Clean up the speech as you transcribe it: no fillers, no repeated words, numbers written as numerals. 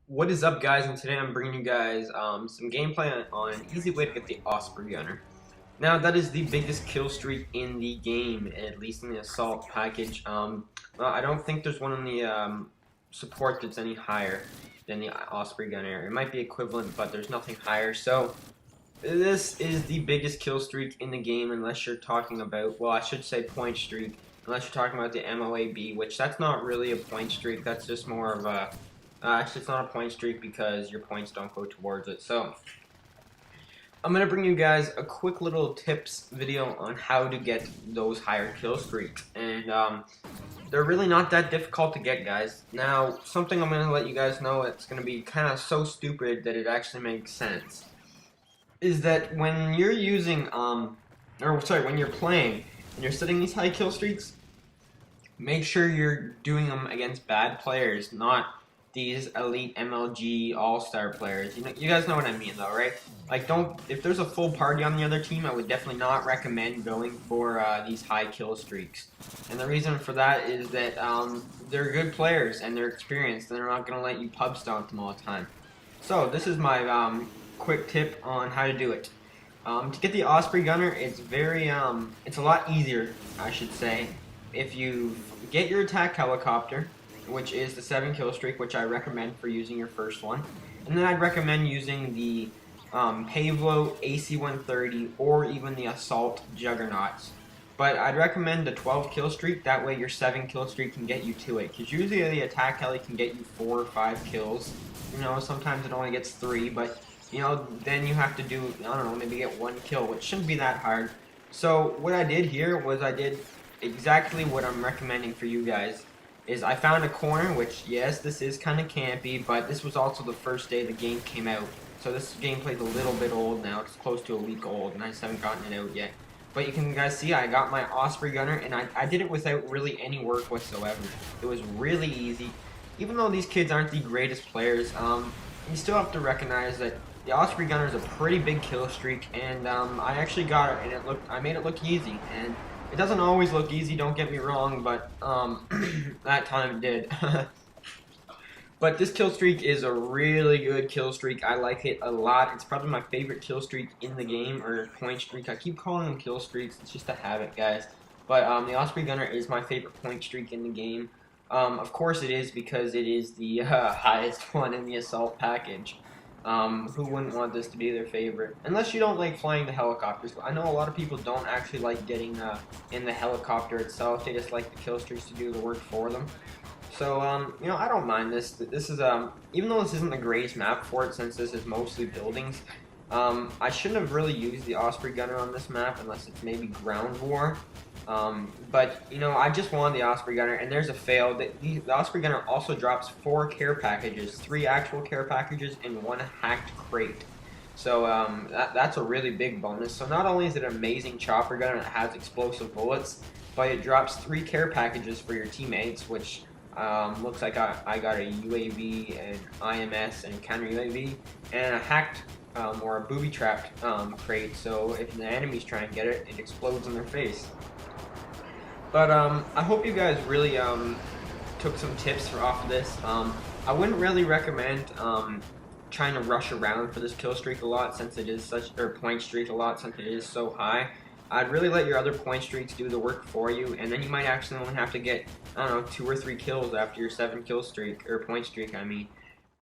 What is up, guys? And today I'm bringing you guys some gameplay on an easy way to get the Osprey gunner. Now, that is the biggest kill streak in the game, at least in the assault package. Well, I don't think there's one in the support that's any higher than the Osprey gunner. It might be equivalent, but there's nothing higher. So this is the biggest kill streak in the game, unless you're talking about, well, I should say point streak, unless you're talking about the MOAB, which that's not really a point streak. That's just more of a actually, it's not a point streak because your points don't go towards it. So, I'm going to bring you guys a quick little tips video on how to get those higher kill streaks. And they're really not that difficult to get, guys. Now, something I'm going to let you guys know it's going to be kind of so stupid that it actually makes sense. Is that when you're using, when you're playing and you're setting these high kill streaks, make sure you're doing them against bad players, not these elite MLG all-star players. You guys know what I mean, though, right? Like, if there's a full party on the other team, I would definitely not recommend going for these high kill streaks. And the reason for that is that they're good players and they're experienced, and they're not going to let you pub stomp them all the time. So this is my quick tip on how to do it. To get the Osprey gunner, it's it's a lot easier, I should say, if you get your attack helicopter, which is the 7 kill streak, which I recommend for using your first one. And then I'd recommend using the Pavlo AC-130 or even the Assault Juggernauts. But I'd recommend the 12 kill streak, that way your 7 kill streak can get you to it. Because usually the attack heli can get you 4 or 5 kills. Sometimes it only gets 3, but then you have to do, I don't know, maybe get 1 kill, which shouldn't be that hard. So what I did here was I did exactly what I'm recommending for you guys. Is I found a corner, which, yes, this is kind of campy, but this was also the first day the game came out. So this gameplay's a little bit old now. It's close to a week old, and I just haven't gotten it out yet. But you can guys see I got my Osprey gunner, and I did it without really any work whatsoever. It was really easy. Even though these kids aren't the greatest players, you still have to recognize that the Osprey gunner is a pretty big kill streak, and I actually got it, and I made it look easy. And it doesn't always look easy, don't get me wrong, but that time it did. But this kill streak is a really good kill streak. I like it a lot. It's probably my favorite kill streak in the game, or point streak. I keep calling them kill streaks. It's just a habit, guys. But the Osprey gunner is my favorite point streak in the game. Of course it is, because it is the highest one in the assault package. Who wouldn't want this to be their favorite? Unless you don't like flying the helicopters. I know a lot of people don't actually like getting in the helicopter itself. They just like the kill streaks to do the work for them. So, I don't mind this. This is, even though this isn't the greatest map for it, since this is mostly buildings, I shouldn't have really used the Osprey gunner on this map unless it's maybe ground war. But I just wanted the Osprey gunner, and there's a fail. The Osprey gunner also drops 4 care packages, 3 actual care packages, and 1 hacked crate. So that's a really big bonus. So not only is it an amazing chopper gunner that has explosive bullets, but it drops 3 care packages for your teammates, which looks like I got a UAV, and IMS, and counter UAV, and a hacked or a booby-trapped crate. So if the enemies try and get it, it explodes in their face. But I hope you guys really took some tips off of this. I wouldn't really recommend trying to rush around for this kill streak a lot, since it is point streak a lot, since it is so high. I'd really let your other point streaks do the work for you, and then you might actually only have to get, I don't know, 2 or 3 kills after your 7 kill streak, or point streak, I mean.